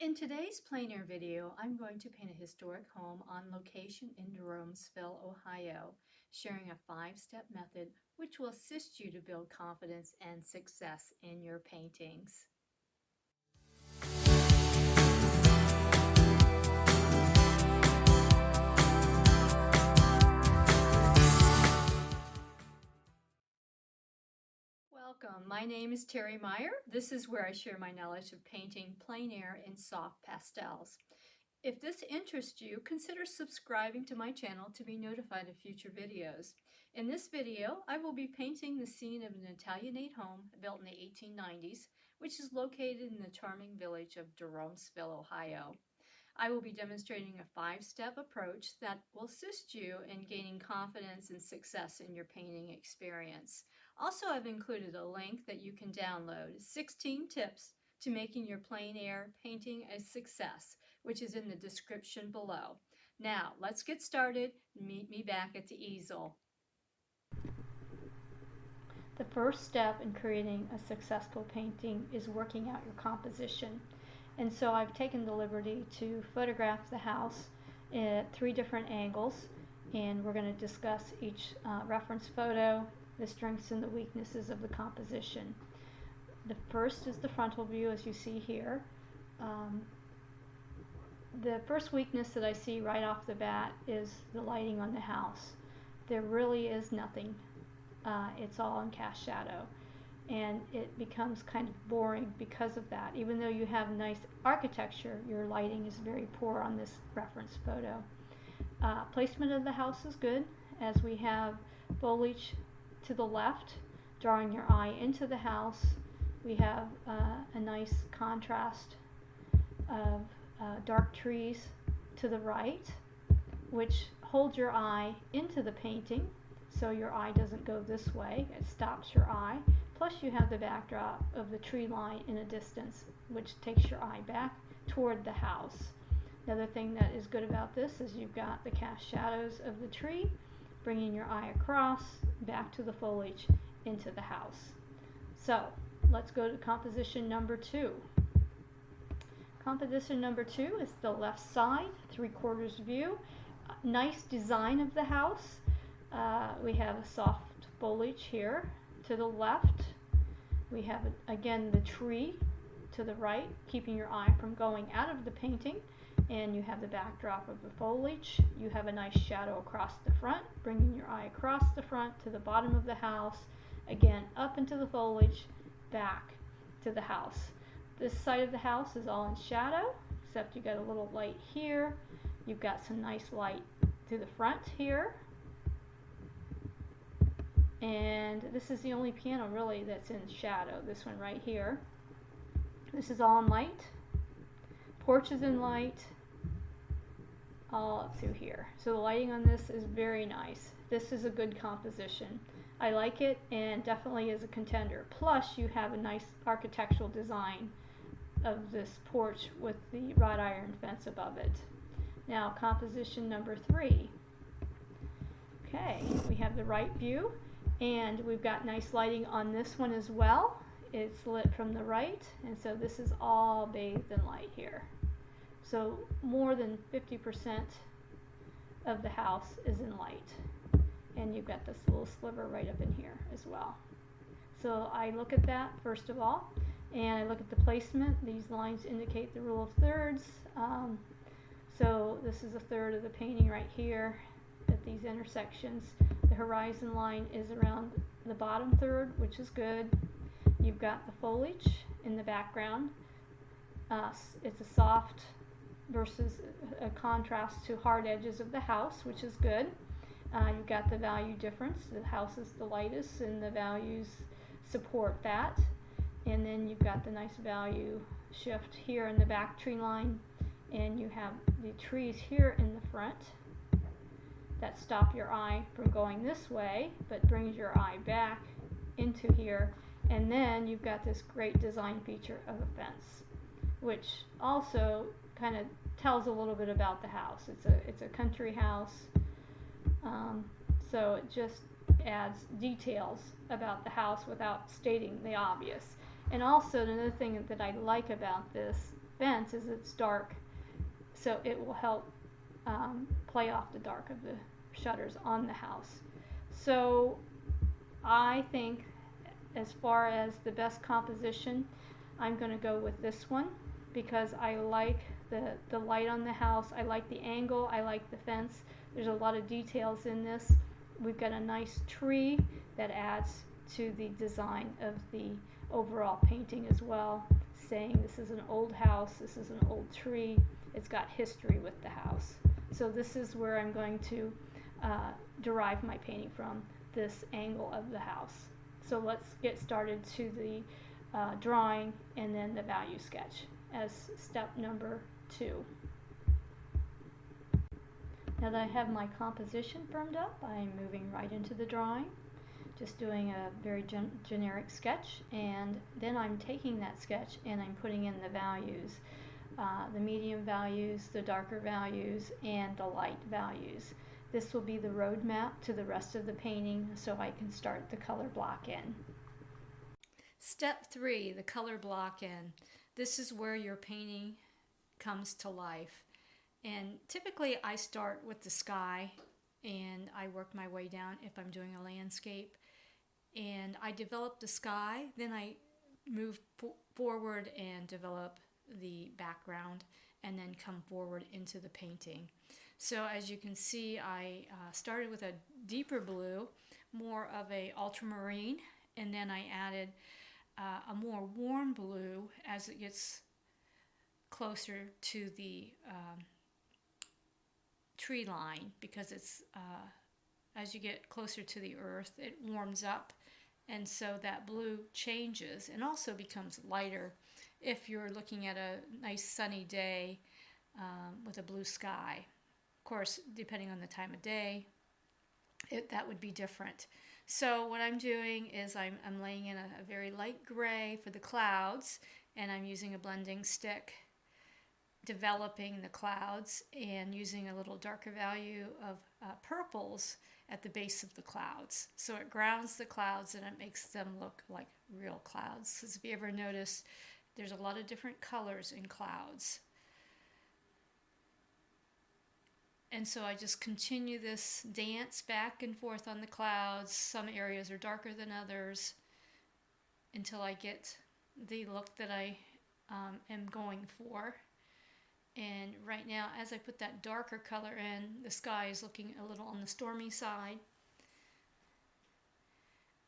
In today's plein air video, I'm going to paint a historic home on location in Derwent, Ohio, sharing a 5-step method which will assist you to build confidence and success in your paintings. Welcome, my name is Terri Meyer. This is where I share my knowledge of painting plein air in soft pastels. If this interests you, consider subscribing to my channel to be notified of future videos. In this video, I will be painting the scene of an Italianate home built in the 1890s, which is located in the charming village of Derwentsville, Ohio. I will be demonstrating a 5-step approach that will assist you in gaining confidence and success in your painting experience. Also, I've included a link that you can download, 16 tips to making your plein air painting a success, which is in the description below. Now, let's get started. Meet me back at the easel. The first step in creating a successful painting is working out your composition. And so I've taken the liberty to photograph the house at 3 different angles, and we're going to discuss each reference photo, the strengths and the weaknesses of the composition. The first is the frontal view, as you see here. The first weakness that I see right off the bat is the lighting on the house. There really is nothing. It's all in cast shadow, and it becomes kind of boring because of that. Even though you have nice architecture, your lighting is very poor on this reference photo. Placement of the house is good, as we have foliage to the left, drawing your eye into the house. We have a nice contrast of dark trees to the right, which hold your eye into the painting, so your eye doesn't go this way. It stops your eye. Plus you have the backdrop of the tree line in a distance, which takes your eye back toward the house. Another thing that is good about this is you've got the cast shadows of the tree, bringing your eye across, back to the foliage, into the house. So let's go to composition number 2. Composition number 2 is the left side, 3/4 view. Nice design of the house. We have a soft foliage here to the left. We have, again, the tree to the right, keeping your eye from going out of the painting. And you have the backdrop of the foliage. You have a nice shadow across the front, bringing your eye across the front to the bottom of the house. Again, up into the foliage, back to the house. This side of the house is all in shadow, except you got a little light here. You've got some nice light to the front here. And this is the only piano really that's in shadow, this one right here. This is all in light. Porch is in light, all up through here. So the lighting on this is very nice. This is a good composition. I like it, and definitely is a contender. Plus you have a nice architectural design of this porch with the wrought iron fence above it. Now composition number 3. Okay, we have the right view, and we've got nice lighting on this one as well. It's lit from the right, and so this is all bathed in light here. So more than 50% of the house is in light, and you've got this little sliver right up in here as well. So I look at that first of all, and I look at the placement. These lines indicate the rule of thirds. So this is a third of the painting right here at these intersections. The horizon line is around the bottom third, which is good. You've got the foliage in the background. It's a soft versus a contrast to hard edges of the house, which is good. You've got the value difference. The house is the lightest, and the values support that. And then you've got the nice value shift here in the back tree line, and you have the trees here in the front that stop your eye from going this way, but brings your eye back into here. And then you've got this great design feature of a fence, which also kind of tells a little bit about the house. It's a country house, so it just adds details about the house without stating the obvious. And also another thing that I like about this fence is it's dark, so it will help play off the dark of the shutters on the house. So I think as far as the best composition, I'm going to go with this one because I like the light on the house. I like the angle. I like the fence. There's a lot of details in this. We've got a nice tree that adds to the design of the overall painting as well, saying this is an old house, this is an old tree, it's got history with the house. So this is where I'm going to derive my painting from, this angle of the house. So let's get started to the drawing and then the value sketch as step number 2. Now that I have my composition firmed up, I'm moving right into the drawing, just doing a very generic sketch, and then I'm taking that sketch and I'm putting in the values, the medium values, the darker values, and the light values. This will be the roadmap to the rest of the painting so I can start the color block in. Step 3, the color block in. This is where your painting comes to life. And typically I start with the sky and I work my way down if I'm doing a landscape. And I develop the sky, then I move forward and develop the background and then come forward into the painting. So as you can see, I started with a deeper blue, more of a ultramarine, and then I added a more warm blue as it gets closer to the tree line, because it's as you get closer to the earth, it warms up, and so that blue changes and also becomes lighter if you're looking at a nice sunny day with a blue sky. Of course, depending on the time of day, that would be different. So what I'm doing is I'm laying in a very light gray for the clouds, and I'm using a blending stick, developing the clouds, and using a little darker value of purples at the base of the clouds. So it grounds the clouds and it makes them look like real clouds. Because if you ever notice, there's a lot of different colors in clouds. And so I just continue this dance back and forth on the clouds. Some areas are darker than others until I get the look that I am going for. And right now, as I put that darker color in, the sky is looking a little on the stormy side.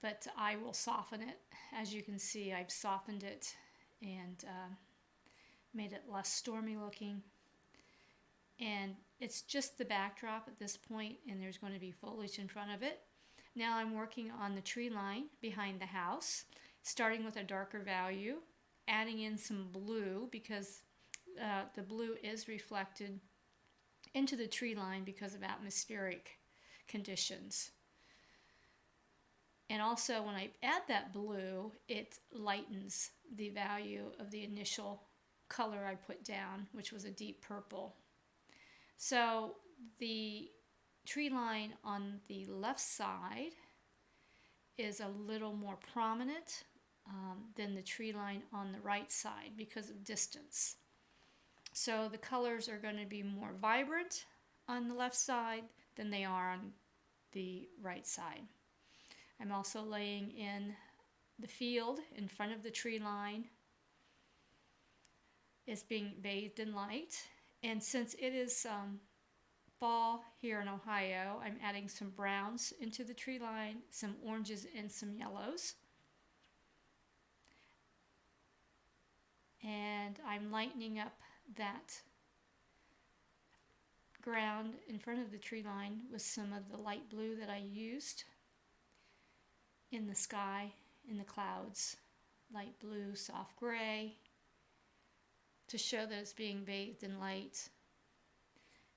But I will soften it. As you can see, I've softened it and made it less stormy looking. And it's just the backdrop at this point, and there's going to be foliage in front of it. Now I'm working on the tree line behind the house, starting with a darker value, adding in some blue because the blue is reflected into the tree line because of atmospheric conditions. And also when I add that blue, it lightens the value of the initial color I put down, which was a deep purple. So the tree line on the left side is a little more prominent than the tree line on the right side because of distance. So the colors are going to be more vibrant on the left side than they are on the right side. I'm also laying in the field in front of the tree line. It's being bathed in light. And since it is fall here in Ohio, I'm adding some browns into the tree line, some oranges and some yellows. And I'm lightening up that ground in front of the tree line with some of the light blue that I used in the sky, in the clouds, light blue, soft gray, to show that it's being bathed in light,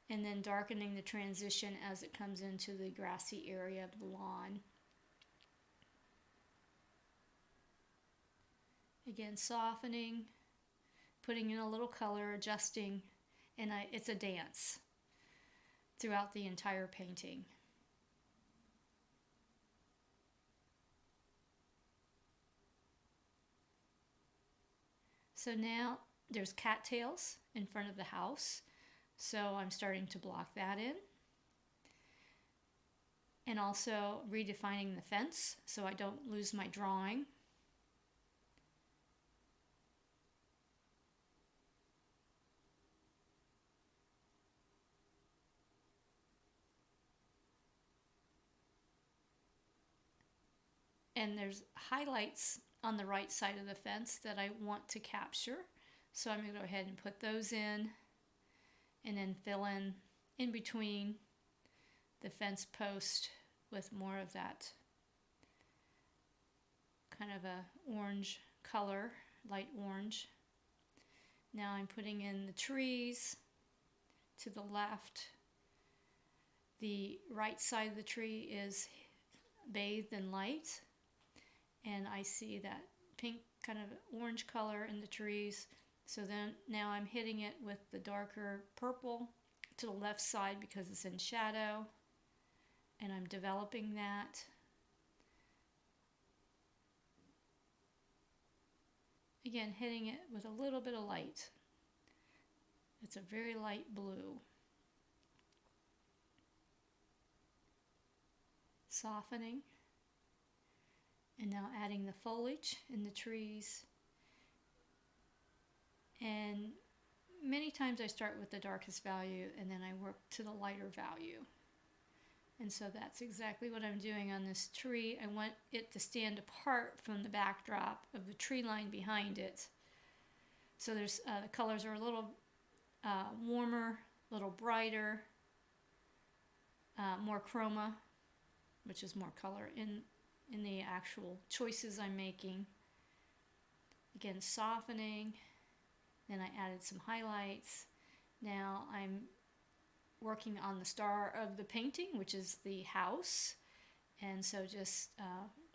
and then darkening the transition as it comes into the grassy area of the lawn. Again, softening, putting in a little color, adjusting, and it's a dance throughout the entire painting. So now there's cattails in front of the house, so I'm starting to block that in. And also redefining the fence so I don't lose my drawing. And there's highlights on the right side of the fence that I want to capture. So I'm going to go ahead and put those in and then fill in between the fence post with more of that kind of a orange color, light orange. Now I'm putting in the trees to the left. The right side of the tree is bathed in light, and I see that pink kind of orange color in the trees. So then now I'm hitting it with the darker purple to the left side because it's in shadow, and I'm developing that. Again, hitting it with a little bit of light. It's a very light blue. Softening. And now adding the foliage in the trees. And many times I start with the darkest value and then I work to the lighter value. And so that's exactly what I'm doing on this tree. I want it to stand apart from the backdrop of the tree line behind it. So there's the colors are a little warmer, a little brighter, more chroma, which is more color in the actual choices I'm making. Again, softening. Then I added some highlights. Now I'm working on the star of the painting, which is the house. And so just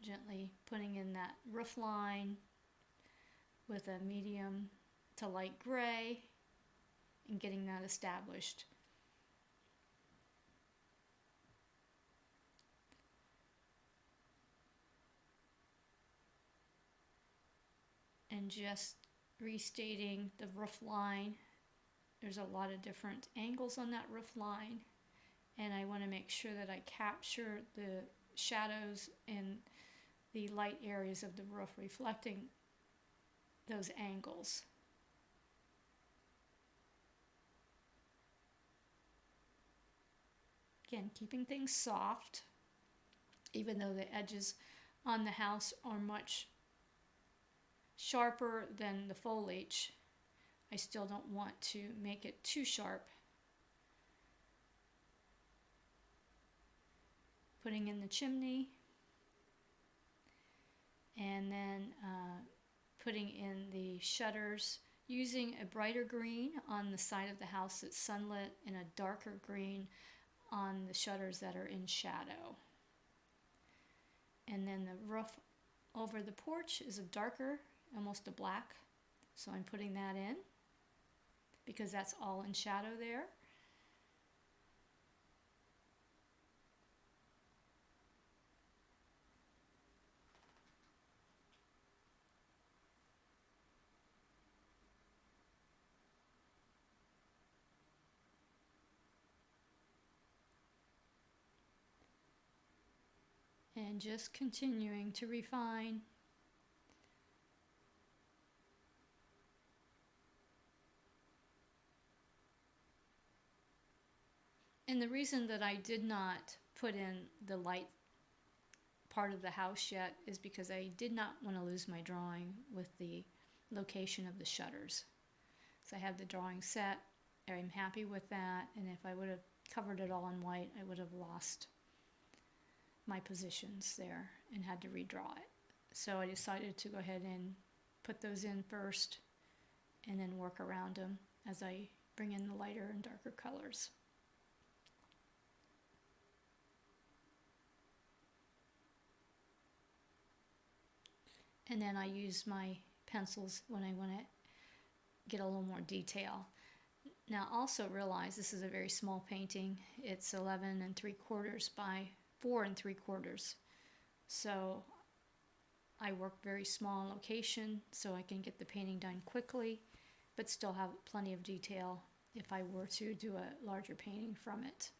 gently putting in that roof line with a medium to light gray and getting that established. And just restating the roof line. There's a lot of different angles on that roof line, and I want to make sure that I capture the shadows and the light areas of the roof reflecting those angles. Again, keeping things soft, even though the edges on the house are much sharper than the foliage. I still don't want to make it too sharp. Putting in the chimney, and then putting in the shutters, using a brighter green on the side of the house that's sunlit and a darker green on the shutters that are in shadow. And then the roof over the porch is a darker, almost a black, so I'm putting that in because that's all in shadow there. And just continuing to refine. And the reason that I did not put in the light part of the house yet is because I did not want to lose my drawing with the location of the shutters. So I have the drawing set, I'm happy with that, and if I would have covered it all in white, I would have lost my positions there and had to redraw it. So I decided to go ahead and put those in first and then work around them as I bring in the lighter and darker colors. And then I use my pencils when I want to get a little more detail. Now also realize this is a very small painting. It's 11 3/4 by 4 3/4. So I work very small location so I can get the painting done quickly but still have plenty of detail if I were to do a larger painting from it.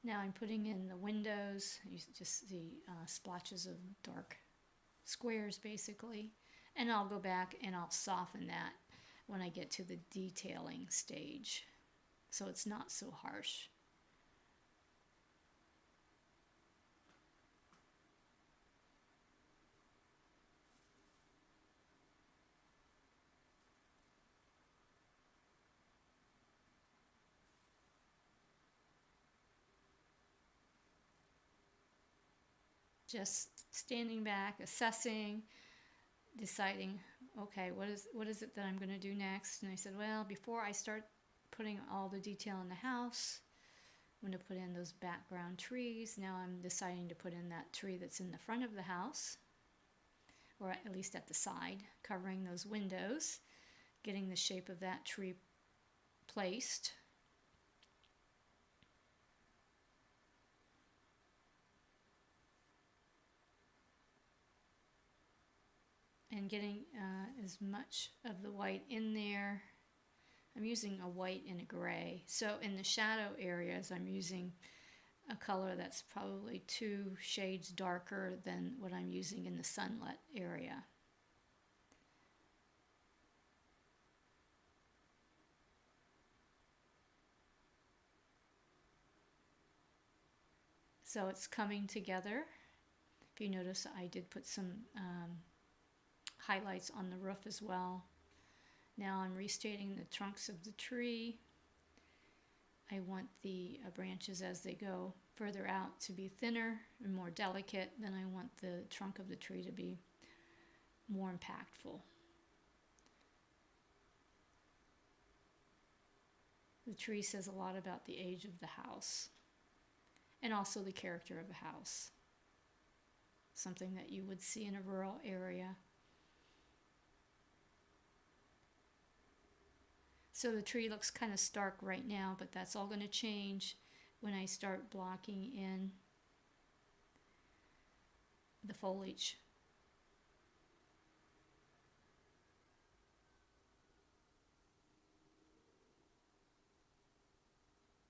Now I'm putting in the windows. You just see splotches of dark squares basically. And I'll go back and I'll soften that when I get to the detailing stage, so it's not so harsh. Just standing back, assessing, deciding, okay, what is it that I'm going to do next? And I said, well, before I start putting all the detail in the house, I'm going to put in those background trees. Now I'm deciding to put in that tree that's in the front of the house, or at least at the side, covering those windows, getting the shape of that tree placed. And getting as much of the white in there. I'm using a white and a gray. So in the shadow areas, I'm using a color that's probably 2 shades darker than what I'm using in the sunlit area. So it's coming together. If you notice, I did put some highlights on the roof as well. Now I'm restating the trunks of the tree. I want the branches as they go further out to be thinner and more delicate. Then I want the trunk of the tree to be more impactful. The tree says a lot about the age of the house and also the character of the house. Something that you would see in a rural area. So the tree looks kind of stark right now, but that's all going to change when I start blocking in the foliage.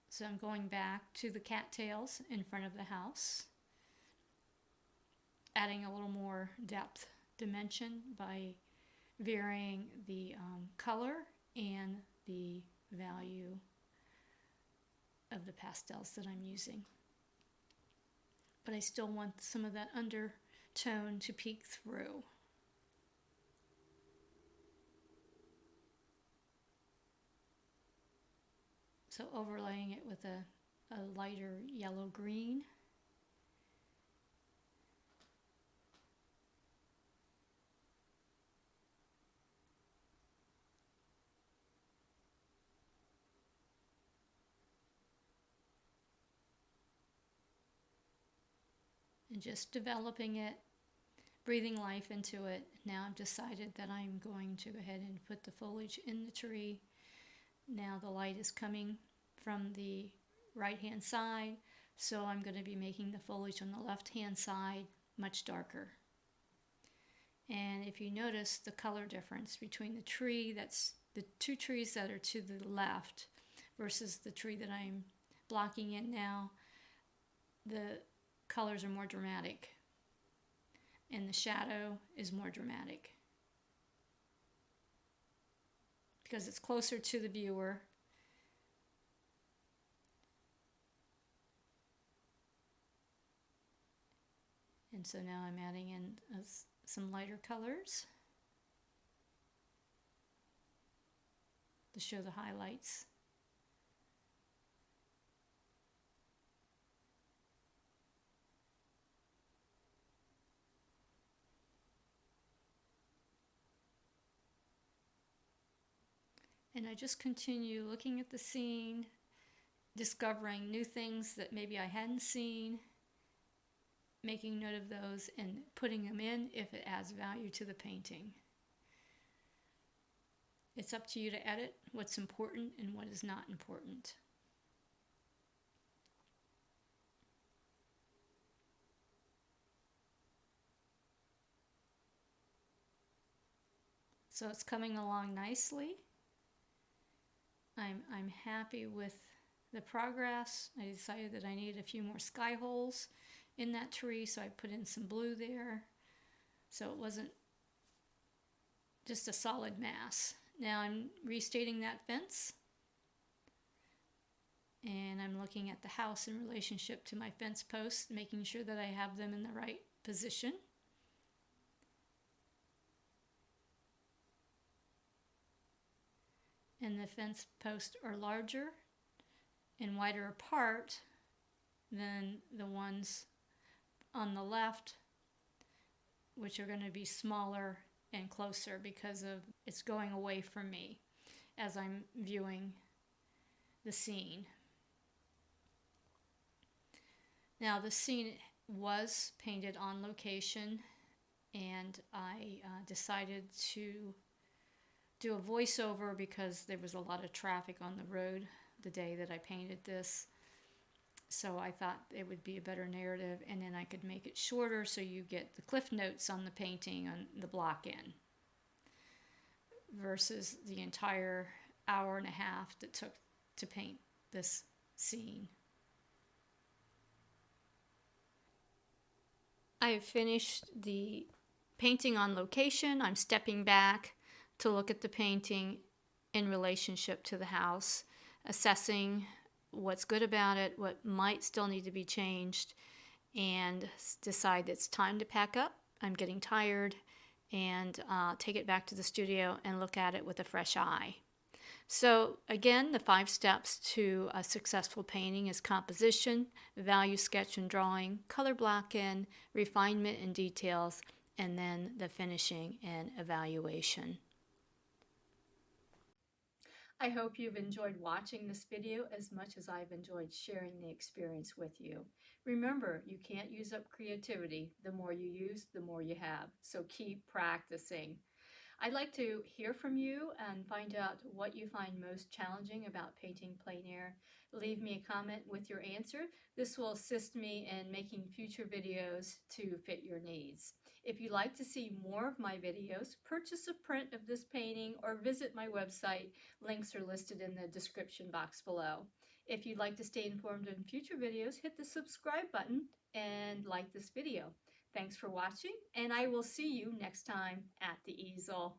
So I'm going back to the cattails in front of the house, adding a little more depth dimension by varying the color and the value of the pastels that I'm using. But I still want some of that undertone to peek through. So overlaying it with a lighter yellow-green. And just developing it, breathing life into it. Now I've decided that I'm going to go ahead and put the foliage in the tree. Now the light is coming from the right-hand side, so I'm going to be making the foliage on the left-hand side much darker. And if you notice the color difference between the 2 trees that are to the left versus the tree that I'm blocking in now, the colors are more dramatic and the shadow is more dramatic because it's closer to the viewer. And so now I'm adding in some lighter colors to show the highlights. And I just continue looking at the scene, discovering new things that maybe I hadn't seen, making note of those and putting them in if it adds value to the painting. It's up to you to edit what's important and what is not important. So it's coming along nicely. I'm happy with the progress. I decided that I needed a few more sky holes in that tree, so I put in some blue there. So it wasn't just a solid mass. Now I'm restating that fence, and I'm looking at the house in relationship to my fence posts, making sure that I have them in the right position. And the fence posts are larger and wider apart than the ones on the left, which are going to be smaller and closer because of it's going away from me as I'm viewing the scene. Now the scene was painted on location, and I decided to do a voiceover because there was a lot of traffic on the road the day that I painted this. So I thought it would be a better narrative, and then I could make it shorter so you get the cliff notes on the painting on the block in versus the entire hour and a half that took to paint this scene. I've finished the painting on location. I'm stepping back to look at the painting in relationship to the house, assessing what's good about it, what might still need to be changed, and decide it's time to pack up. I'm getting tired, and take it back to the studio and look at it with a fresh eye. So again, the 5 steps to a successful painting is composition, value sketch and drawing, color block in, refinement and details, and then the finishing and evaluation. I hope you've enjoyed watching this video as much as I've enjoyed sharing the experience with you. Remember, you can't use up creativity. The more you use, the more you have. So keep practicing. I'd like to hear from you and find out what you find most challenging about painting plein air. Leave me a comment with your answer. This will assist me in making future videos to fit your needs. If you'd like to see more of my videos, purchase a print of this painting or visit my website. Links are listed in the description box below. If you'd like to stay informed in future videos, hit the subscribe button and like this video. Thanks for watching, and I will see you next time at the easel.